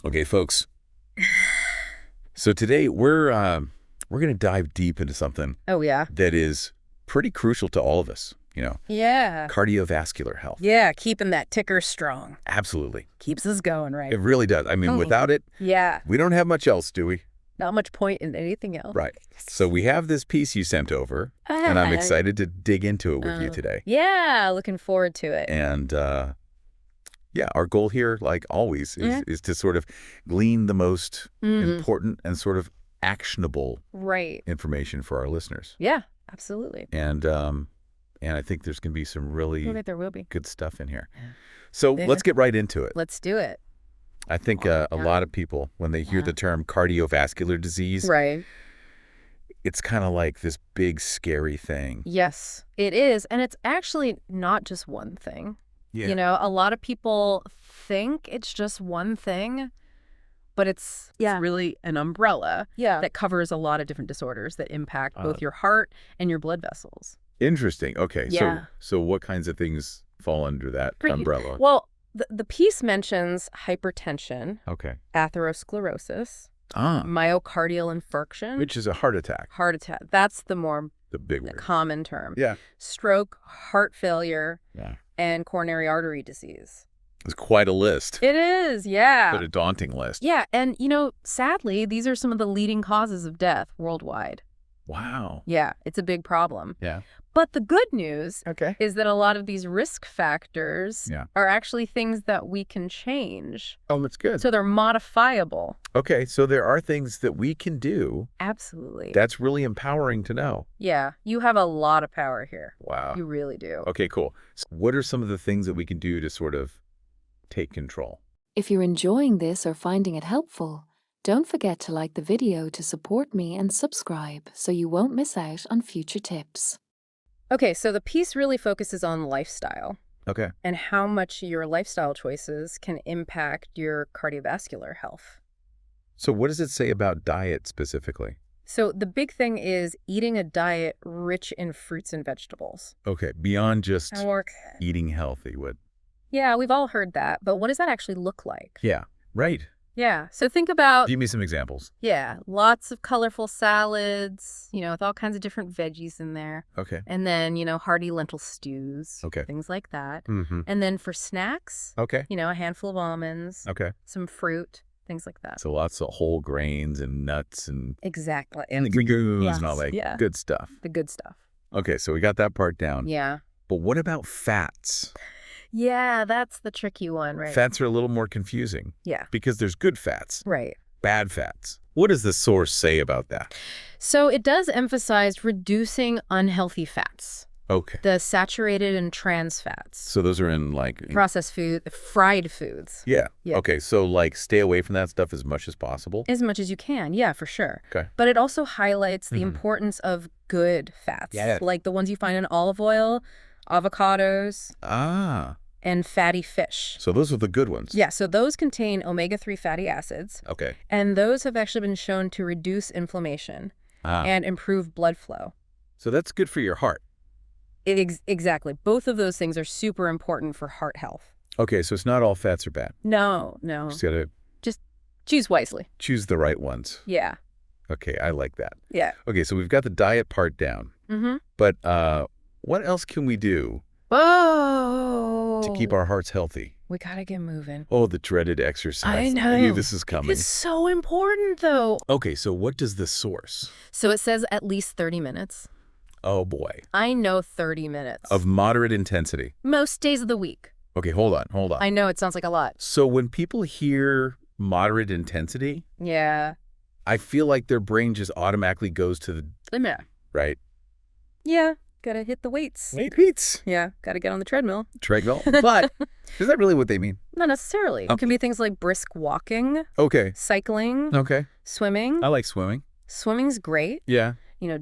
Okay, folks. So today we're going to dive deep into something Oh, yeah. that is pretty crucial to all of us, Yeah. cardiovascular health. Yeah, keeping that ticker strong. Absolutely. Keeps us going, right? It really does. I mean, without it, Yeah. we don't have much else, do we? Not much point in anything else. Right. So we have this piece you sent over, and I'm excited to dig into it with you today. Yeah, looking forward to it. And yeah, our goal here, like always, is to sort of glean the most important and sort of actionable information for our listeners. Yeah, absolutely. And I think there's going to be some really there will be good stuff in here. So let's get right into it. Let's do it. I think a lot of people, when they hear the term cardiovascular disease, it's kind of like this big, scary thing. Yes, it is. And it's actually not just one thing. Yeah. You know, a lot of people think it's just one thing, but it's really an umbrella that covers a lot of different disorders that impact both your heart and your blood vessels. Interesting. Okay. Yeah. So what kinds of things fall under that umbrella? Well, the piece mentions hypertension, atherosclerosis, myocardial infarction. Which is a heart attack. Heart attack. That's the big word. Common term. Yeah. Stroke, heart failure, and coronary artery disease. It's quite a list. It is, yeah. But a daunting list. Yeah, and sadly, these are some of the leading causes of death worldwide. Wow. Yeah, it's a big problem. Yeah. But the good news is that a lot of these risk factors are actually things that we can change. Oh, that's good. So they're modifiable. Okay, so there are things that we can do. Absolutely. That's really empowering to know. Yeah, you have a lot of power here. Wow. You really do. Okay, cool. So what are some of the things that we can do to sort of take control? If you're enjoying this or finding it helpful, don't forget to like the video to support me and subscribe so you won't miss out on future tips. Okay, so the piece really focuses on lifestyle. Okay. And how much your lifestyle choices can impact your cardiovascular health. So what does it say about diet specifically? So the big thing is eating a diet rich in fruits and vegetables. Okay, beyond just eating healthy. Yeah, we've all heard that, but what does that actually look like? Yeah, right. Yeah, so think about... Give me some examples. Yeah, lots of colorful salads, with all kinds of different veggies in there. Okay. And then, hearty lentil stews. Okay. Things like that. Mm-hmm. And then for snacks, a handful of almonds. Okay. Some fruit, things like that. So lots of whole grains and nuts and... Exactly. And the legumes and all that good stuff. The good stuff. Okay, so we got that part down. Yeah. But what about fats? Yeah, that's the tricky one, right? Fats are a little more confusing. Yeah. Because there's good fats. Right. Bad fats. What does the source say about that? So it does emphasize reducing unhealthy fats. Okay. The saturated and trans fats. So those are in processed food, fried foods. Yeah. Okay, so stay away from that stuff as much as possible? As much as you can, yeah, for sure. Okay. But it also highlights the importance of good fats. Yeah. Like the ones you find in olive oil, avocados, and fatty fish. So those are the good ones? Yeah, so those contain omega-3 fatty acids. Okay. And those have actually been shown to reduce inflammation and improve blood flow. So that's good for your heart? Exactly. Both of those things are super important for heart health. Okay, so it's not all fats are bad? No. Just got to... Just choose wisely. Choose the right ones. Yeah. Okay, I like that. Yeah. Okay, so we've got the diet part down. Mm-hmm. But what else can we do to keep our hearts healthy? We gotta get moving. Oh, the dreaded exercise. I know. I knew this is coming. It's so important, though. Okay, so what does the source? So it says at least 30 minutes. Oh, boy. I know 30 minutes. Of moderate intensity. Most days of the week. Okay, hold on. I know, it sounds like a lot. So when people hear moderate intensity, I feel like their brain just automatically goes to the... Right? Yeah, gotta hit the weights. Weights. Yeah, gotta get on the treadmill. But is that really what they mean? Not necessarily. Okay. It can be things like brisk walking. Okay. Cycling. Okay. Swimming. I like swimming. Swimming's great. Yeah.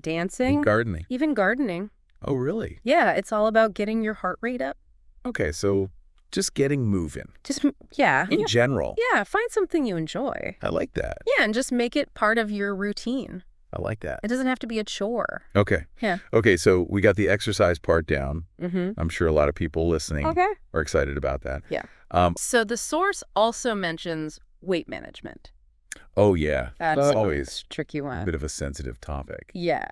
Dancing. And gardening. Even gardening. Oh, really? Yeah, it's all about getting your heart rate up. Okay, so just getting moving. In general. Yeah, find something you enjoy. I like that. Yeah, and just make it part of your routine. I like that. It doesn't have to be a chore. Okay. Yeah. Okay, so we got the exercise part down. Mm-hmm. I'm sure a lot of people listening are excited about that. Yeah. So the source also mentions weight management. Oh, yeah. That's always a tricky one. A bit of a sensitive topic. Yeah.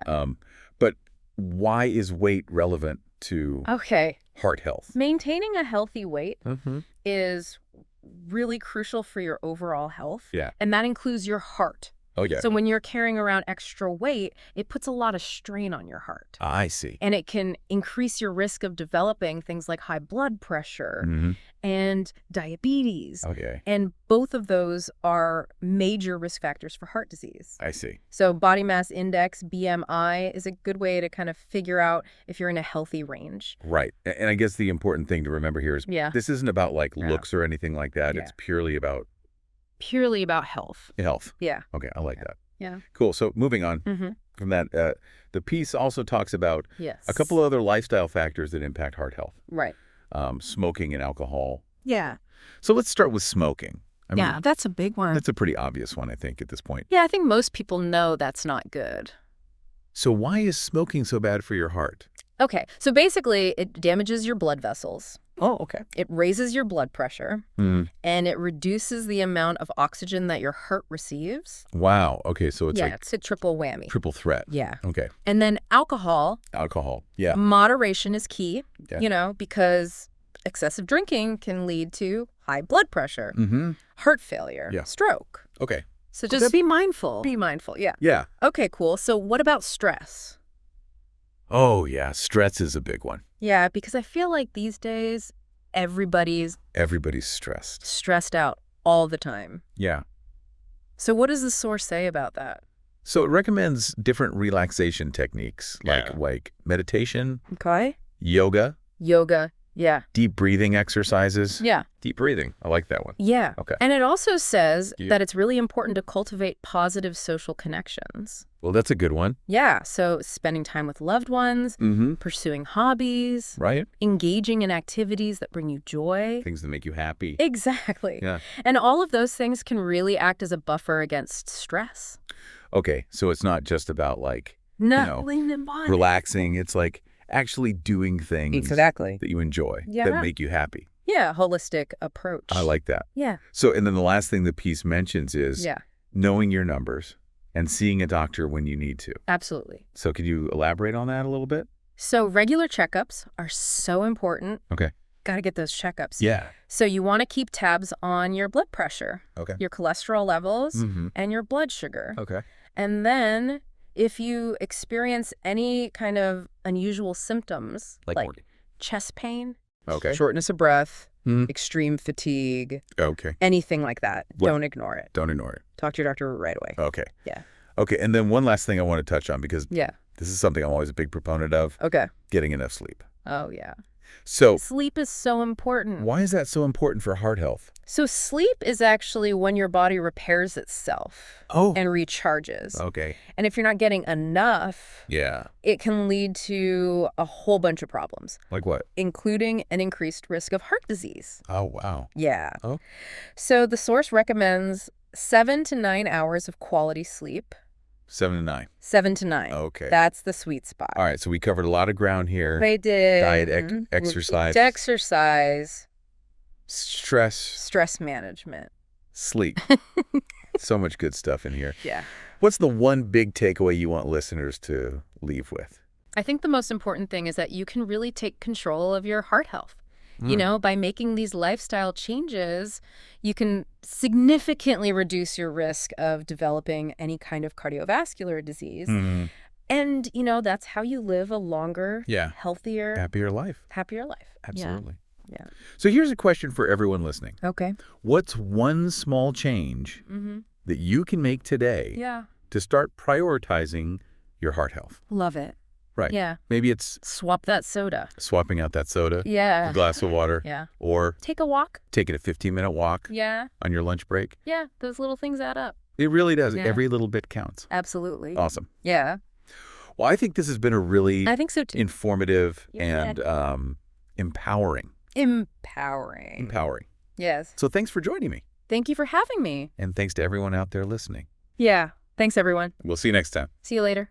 But why is weight relevant to heart health? Maintaining a healthy weight is really crucial for your overall health. Yeah. And that includes your heart. Oh, yeah. So when you're carrying around extra weight, it puts a lot of strain on your heart. I see. And it can increase your risk of developing things like high blood pressure and diabetes. Okay. And both of those are major risk factors for heart disease. I see. So body mass index, BMI, is a good way to kind of figure out if you're in a healthy range. Right. And I guess the important thing to remember here is this isn't about like looks or anything like that. Yeah. It's purely about health. health. Yeah. Okay, I like that. Yeah. Cool. So moving on from that, the piece also talks about a couple other lifestyle factors that impact heart health. Right. Smoking and alcohol. Yeah. So let's start with smoking. I mean, that's a big one. That's a pretty obvious one, I think, at this point. Yeah, I think most people know that's not good. So why is smoking so bad for your heart? Okay, so basically it damages your blood vessels. Oh, okay. It raises your blood pressure, and it reduces the amount of oxygen that your heart receives. Wow. Okay, so it's like it's a triple whammy. triple threat. Yeah. Okay. And then alcohol. Yeah. Moderation is key, because excessive drinking can lead to high blood pressure, heart failure, stroke. Okay. So just be mindful. Be mindful, yeah. Yeah. Okay, cool. So what about stress? Oh, yeah. Stress is a big one. Yeah, because I feel like these days, everybody's stressed out all the time. Yeah. So what does the source say about that? So it recommends different relaxation techniques like meditation, yoga, yeah. deep breathing exercises. Yeah. Deep breathing. I like that one. Yeah. Okay. And it also says that it's really important to cultivate positive social connections. Well, that's a good one. Yeah. So spending time with loved ones, pursuing hobbies, right? Engaging in activities that bring you joy. Things that make you happy. Exactly. Yeah. And all of those things can really act as a buffer against stress. Okay. So it's not just about like, relaxing. It's like actually doing things that you enjoy, that make you happy. Yeah, holistic approach. I like that. Yeah. So, and then the last thing the piece mentions is knowing your numbers and seeing a doctor when you need to. Absolutely. So could you elaborate on that a little bit? So regular checkups are so important. Okay. Got to get those checkups. Yeah. So you want to keep tabs on your blood pressure, your cholesterol levels, and your blood sugar. Okay. And then if you experience any kind of unusual symptoms, like chest pain, shortness of breath, extreme fatigue, anything like that, don't ignore it. Don't ignore it. Talk to your doctor right away. Okay. Yeah. Okay, and then one last thing I want to touch on, because this is something I'm always a big proponent of. Okay. Getting enough sleep. Oh, yeah. So sleep is so important. Why is that so important for heart health? So sleep is actually when your body repairs itself and recharges. Okay. And if you're not getting enough, it can lead to a whole bunch of problems. Like what? Including an increased risk of heart disease. Oh, wow. Yeah. Oh. So the source recommends 7 to 9 hours of quality sleep. 7 to 9. 7 to 9. Okay. That's the sweet spot. All right, so we covered a lot of ground here. We did. Diet, exercise. Exercise. Stress management. Sleep. So much good stuff in here. Yeah. What's the one big takeaway you want listeners to leave with? I think the most important thing is that you can really take control of your heart health. By making these lifestyle changes, you can significantly reduce your risk of developing any kind of cardiovascular disease. And, that's how you live a longer, healthier, happier life. Absolutely. Yeah. So here's a question for everyone listening. Okay. What's one small change that you can make today to start prioritizing your heart health? Love it. Right. Yeah. Maybe it's swap that soda. Swapping out that soda. Yeah. A glass of water. Yeah. Or take a walk. Taking a 15-minute walk. Yeah. On your lunch break. Yeah. Those little things add up. It really does. Yeah. Every little bit counts. Absolutely. Awesome. Yeah. Well, I think this has been a really I think so too. Informative and empowering. Empowering. Yes. So thanks for joining me. Thank you for having me. And thanks to everyone out there listening. Yeah. Thanks, everyone. We'll see you next time. See you later.